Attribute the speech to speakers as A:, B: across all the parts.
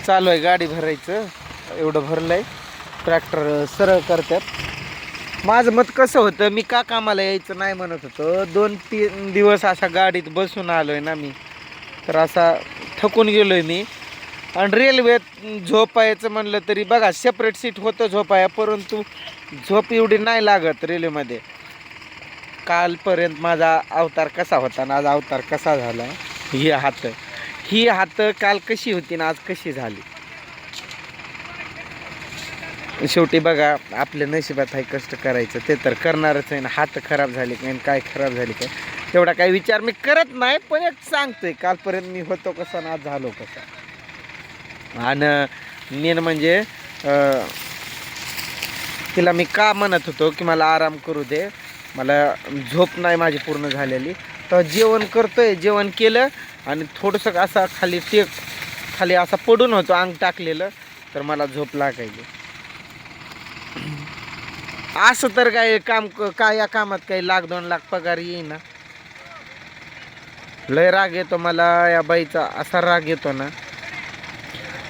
A: चालू आहे गाडी भरायचं. एवढं भरलंय, ट्रॅक्टर सरळ करतात. माझं मत कसं होतं, मी का कामाला यायचं नाही म्हणत होतो. 2-3 दिवस असा गाडीत बसून आलोय ना मी, तर असा थकून गेलोय मी. आणि रेल्वेत झोपायचं म्हणलं तरी बघा सेपरेट सीट होतं झोपाया, परंतु झोप एवढी नाही लागत रेल्वेमध्ये. कालपर्यंत माझा अवतार कसा होता ना आज अवतार कसा झाला. ही हात काल कशी होती ना आज कशी झाली. शेवटी बघा आपल्या नशिबात आहे कष्ट करायचं, ते तर करणारच आहे ना. हात खराब झाले काय काय खराब झाले काय तेवढा काही विचार मी करत नाही, पण एक सांगतोय कालपर्यंत मी होतो कसा ना आज झालो कसा. आणि मेन म्हणजे तिला मी का म्हणत होतो की मला आराम करू दे, मला झोप नाही माझी पूर्ण झालेली. तर जेवण करतोय, जेवण केलं आणि थोडंसं असा खाली असा पडून होतो अंग टाकलेलं, तर मला झोप लागायली. असं तर काय या कामात काही 1,00,000-2,00,000 पगार येईना. लय राग येतो मला या बाईचा, असा राग येतो ना.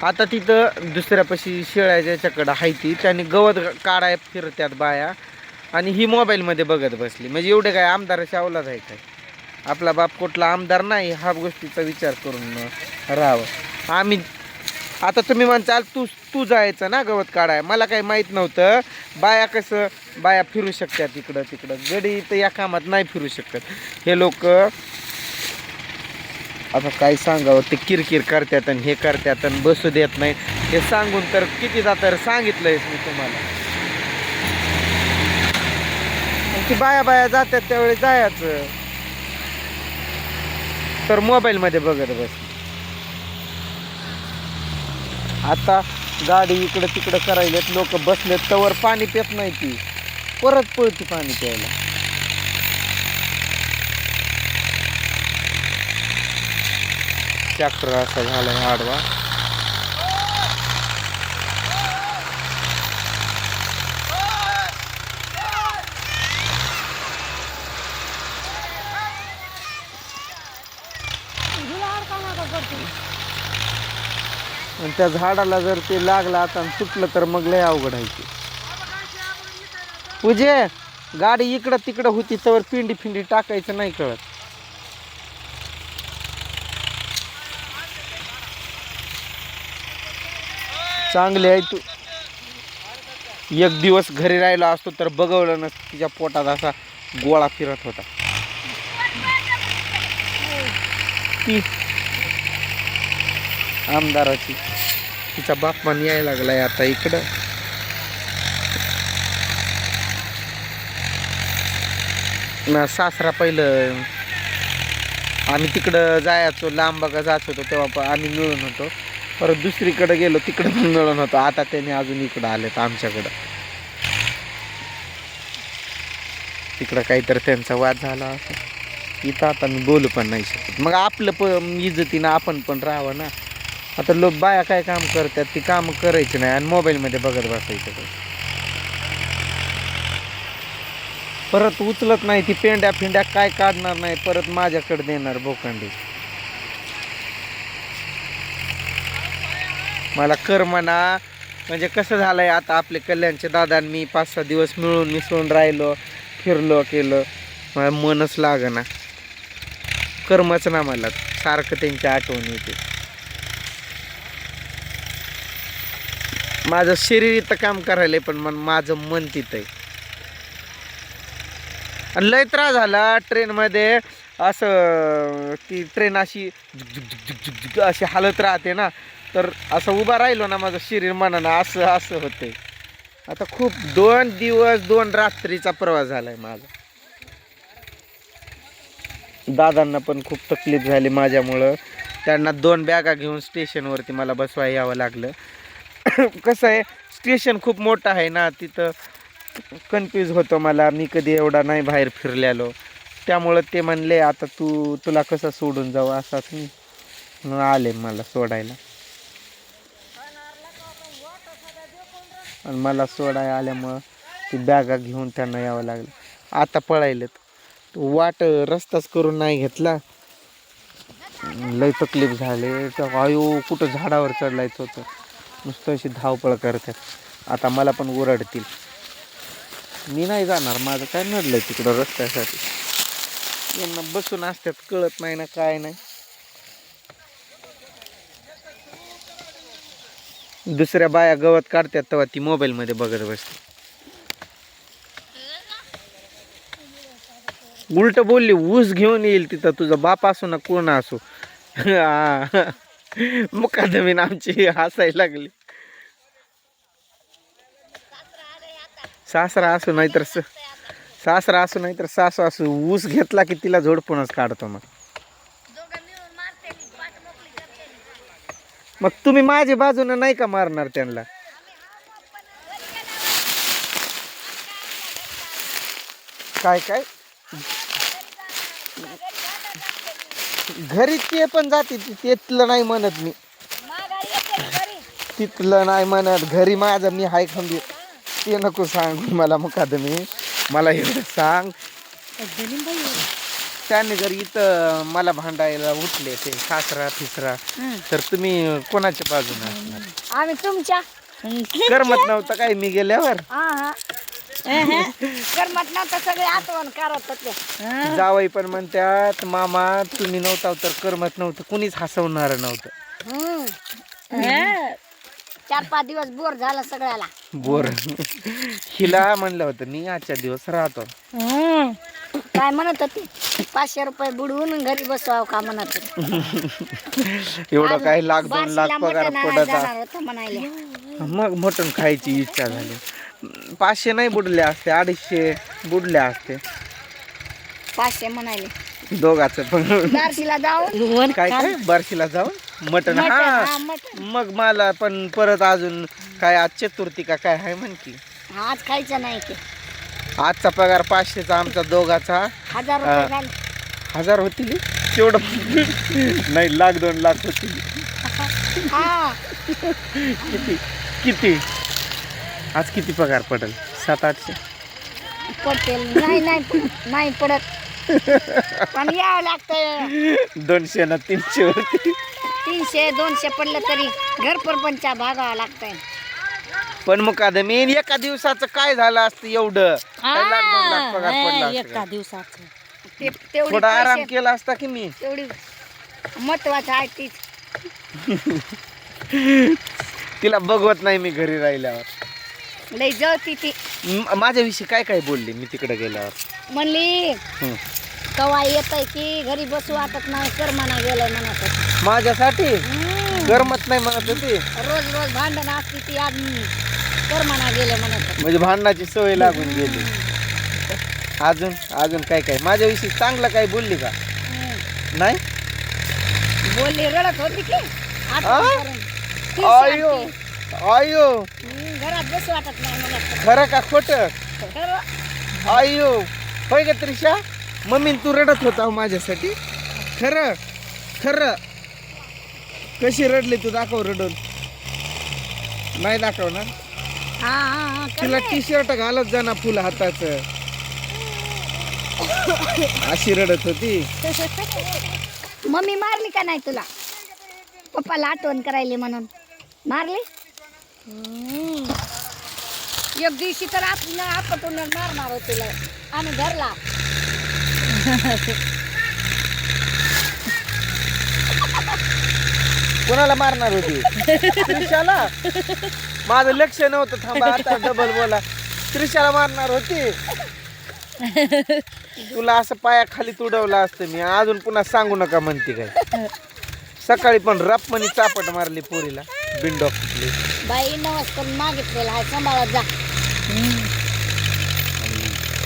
A: आता तिथं दुसऱ्यापाशी शेळ्याच्या याच्याकडं आहे ती, त्याने गवत काढाय फिरत्यात बाया आणि ही मोबाईलमध्ये बघत बसली. म्हणजे एवढे काय आमदाराच्या अवलाद आहे काय, आपला बाप कुठला आमदार नाही, हा गोष्टीचा विचार करून राहावं. आम्ही आता तुम्ही म्हणताल तू जायचं ना गवत काढाय, मला काही माहीत नव्हतं बाया फिरू शकतात इकडं तिकडं. गडी तर या कामात नाही फिरू शकत. हे लोक आता काय सांगावं, ते किरकिर करतात आणि हे करतात आणि बसू देत नाही. हे सांगून तर कितीदा तर सांगितलंयच मी तुम्हाला. ती बाया जातात त्यावेळी जायचं, तर मोबाईलमध्ये बघत बस. आता गाडी इकडं तिकडं करायलेत, लोक बसलेत तवर पाणी पित नाही, ती परत पळती पाणी प्यायला. ट्रॅक्टर असा झालाय आडवा. आणि त्या झाडाला जर ते लागलं आता सुटलं तर मग लय अवघड आहे ते. पूजे गाडी इकडं तिकडं होती तर पिंडी टाकायचं नाही कळत. चांगली आहे तू. एक दिवस घरी राहिला असतो तर बघवलं नसतं, तिच्या पोटात असा गोळा फिरत होता. ती आमदाराची तिचा बाप पण यायला लागलाय आता इकडं. ना सासरा पहिलं आम्ही तिकडं जायचो, लांब बघा जात होतो तेव्हा आम्ही मिळून होतो. परत दुसरीकडे गेलो तिकडं पण मिळून होतो. आता त्याने अजून इकडं आलेत आमच्याकडं. तिकडं काहीतरी त्यांचा वाद झाला असं, इथं आता मी बोलू पण नाही शकत. मग आपलं इज्जतीनं आपण पण राहावं ना. आता लोक बाया काय काम करतात, ती काम करायची नाही आणि मोबाईलमध्ये बघत बसायचं. परत उचलत नाही ती, पेंड्या काय काढणार नाही, परत माझ्याकडे देणार बोकांडी. मला कर म्हणा. म्हणजे कसं झालंय आता आपले कल्याणचे दादा मी 5-6 दिवस मिळून मिसळून राहिलो, फिरलो केलं, मला मनच लागना, करमच ना मला. सारखं त्यांची आठवण येते. माझं शरीर इथं काम करायला पण माझं मन तिथं आहे. आणि लय त्रास झाला ट्रेनमध्ये. असं ती ट्रेन अशी झुक अशी हालत राहते ना, तर असं उभा राहिलो ना माझं शरीर मनानं असं होतंय. आता खूप 2 दिवस 2 रात्रीचा प्रवास झालाय माझा. दादांना पण खूप तकलीफ झाली माझ्यामुळं. त्यांना 2 बॅगा घेऊन स्टेशनवरती मला बसवायला यावं लागलं. कसं आहे स्टेशन खूप मोठं आहे ना, तिथं कन्फ्यूज होतो मला. मी कधी एवढा नाही बाहेर फिरलेलो, त्यामुळं ते म्हणले आता तुला कसं सोडून जाऊ असाच मी, म्हणून आले मला सोडायला. आणि मला सोडायला आल्यामुळं ती बॅगा घेऊन त्यांना यावं लागलं. आता पळायलेत, वाट रस्ताच करून नाही घेतला. लय तकलीफ झाले तर आयो कुठं झाडावर चढलायचं होतं नुसतं अशी धावपळ करतात आता मला पण ओरडतील मी नाही जाणार माझं काय नडलंय तिकडं रस्त्यासाठी यांना बसून असतात कळत नाही ना काय नाही दुसऱ्या बाया गवत काढतात तेव्हा ती मोबाईल मध्ये बघत बसते उलट बोलली ऊस घेऊन येईल तिथं तुझा बाप असो ना कोण असो मुकादमीन आमची हसायला लागली सासरा असो नाहीतर सासरा असो नाहीतर सासू असो ऊस घेतला की तिला झोडपूनच काढतो मग तुम्ही माझ्या बाजूने नाही का मारणार त्यांना काय काय घरी ते पण जाते तिथलं नाही म्हणत मी तिथलं नाही म्हणत घरी माझं मी हाय खंबीर ते नको सांग मला मुकादमी मला एवढं सांग त्याने जर इथं मला भांडायला उठले ते सासरा फिसरा तर तुम्ही कोणाच्या बाजूने असणार
B: आम्ही तुमच्या
A: करमत नव्हतं काय मी गेल्यावर
B: करमत नव्हतं सगळे आठवण करत होते
A: जावई पण म्हणतात मामा तुम्ही नव्हता तर करमत नव्हतं कुणीच हसवणार नव्हतं
B: 4-5 दिवस बोर झाला सगळ्याला
A: बोर हिला म्हणलं होतं मी आजच्या दिवस राहतो
B: काय म्हणत होती 500 रुपये बुडवून घरी बसवाव का म्हणत होती
A: एवढं काय लाख 2 लाख पगार पडत
B: जाणार होतं म्हणायला
A: मग मटण खायची इच्छा झाली 500 नाही बुडले असते 250 बुडले असते
B: 500 म्हणायले
A: दोघाचं पण
B: बार्शीला जाऊन
A: काय काय बार्शीला जाऊन मटण हा मग मला पण परत अजून काय आज चतुर्थी का काय आहे म्हण की
B: आज खायचं नाही की
A: आजचा पगार 500चा आमचा दोघाचा
B: 1000 रुपये झाले
A: 1000 होतील तेवढं नाही 1-2 लाख होतील किती किती आज किती पगार पडेल 700-800
B: पटेल नाही पडत पण यावं लागतंय
A: 200 ना 300 होती
B: 300-200 पडलं तरी घर परपंचा भागावं लागतंय
A: पण मुकादमी एका दिवसाचं काय झालं असतं एवढं काय 1-2 लाख पगार पडला
B: एका दिवसाचं
A: थोडा आराम केला असता की मी
B: तेवढी महत्वाचं आहे तीच
A: तिला बघवत नाही मी घरी राहिल्यावर
B: लई जळती ती
A: माझ्याविषयी काय काय बोलली मी तिकडे गेल्यावर
B: म्हणली कवा येतय की घरी बसू वाटत नाही कर म्हणा गेलंय म्हणत होती.
A: माझ्यासाठी करमत नाही म्हणत होती
B: रोज रोज भांडण असती ती आज कर म्हणा गेले म्हणत होती.
A: म्हणजे भांडणाची सवय लागून गेली अजून अजून काय काय माझ्याविषयी चांगलं काय बोलली का नाही
B: बोलली रडत होती की आठवण करून. ती
A: आयो
B: सांगते,
A: आयो
B: घरात बसू वाटत नाही म्हणत होती.
A: खरं का खोटं
B: खरं
A: आयो होय का त्रिशा मम्मी तू रडत होता माझ्यासाठी खरं खरं कशी रडली तू दाखव रडून नाही दाखवणार
B: हा
A: तिला टी शर्ट घालत जा ना फुल हाताचं अशी रडत होती
B: मम्मी मारली का नाही तुला पप्पाला आठवण करायली म्हणून मारली एक दिवशी तर आपटून मारणार होती आम्ही धरला
A: कोणाला मारणार होती त्रिशाला माझं लक्ष नव्हतं थांबा आता डबल बोला त्रिशाला मारणार होती तुला असं पायाखाली तुडवलं असतं मी अजून पुन्हा सांगू नका म्हणते काय सकाळी पण रपमणी चापट मारली पोरीला बिंडॉक कुठली
B: बाई नवस करून मागितलेला आहे सांभाळत जा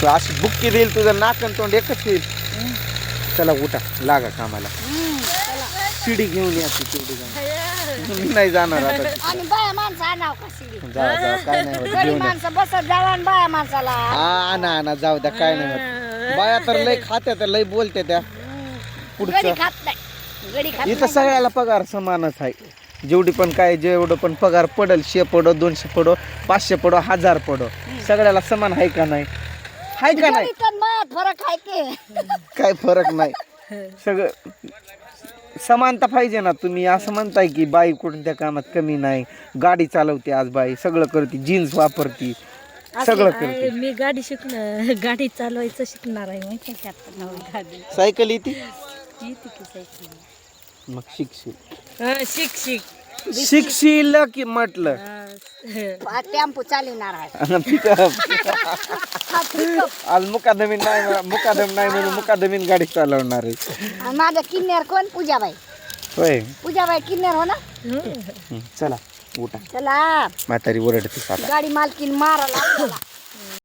A: तू अशी बुक्की देईल तुझं नाकन तोंड एकच येईल चला उठा लागा कामाला शिडी घेऊन या तू तेवढी जाऊन मी नाही जाणार आता
B: आणि बाया माणसं आणाव कशी
A: जा जा काय नाही होत
B: गरीब
A: घेऊन या.
B: माणसं बसत जावा आणि बाया माणसाला
A: आणा आणा जाऊ द्या काय नाही होत बाया तर लय खात्या तर लय बोलते त्या
B: गडी
A: पुढचं
B: खात नाही गडी खात
A: इथं
B: नाही.
A: सगळ्याला पगार समानच आहे जेवढी पण काय जेवढं पण पगार पडल 100 पडो 200 पडो 500 पडो 1000 पडो सगळ्याला समान आहे का नाही हाय का नाही
B: गडीत आणि मायात फरक आहे की
A: काय फरक नाही सगळं समानता पाहिजे ना. तुम्ही असं म्हणताय की बाई कोणत्या कामात कमी नाही, गाडी चालवते आज बाई, सगळं करते, जीन्स वापरते, सगळं करते.
C: मी गाडी शिकणार, गाडी चालवायचं शिकणार आहे माहिती आहे का आता? गाडी
A: सायकल येते
C: येते की सायकल?
A: मग शिकशील.
C: शिक
A: शिकशील की म्हटलं.
B: टेम्पो चालवणार आहे.
A: आज मुकादमीन नाही, मुकादम नाही म्हणून मुकादमीन गाडी चालवणार आहे.
B: आणि माझ्या किन्नर कोण? पूजाबाई.
A: होय.
B: पूजाबाई किन्नर हो ना.
A: चला उठा,
B: चला
A: म्हातारी ओरडते आता.
B: गाडी मालकीन मारायला आपल्याला.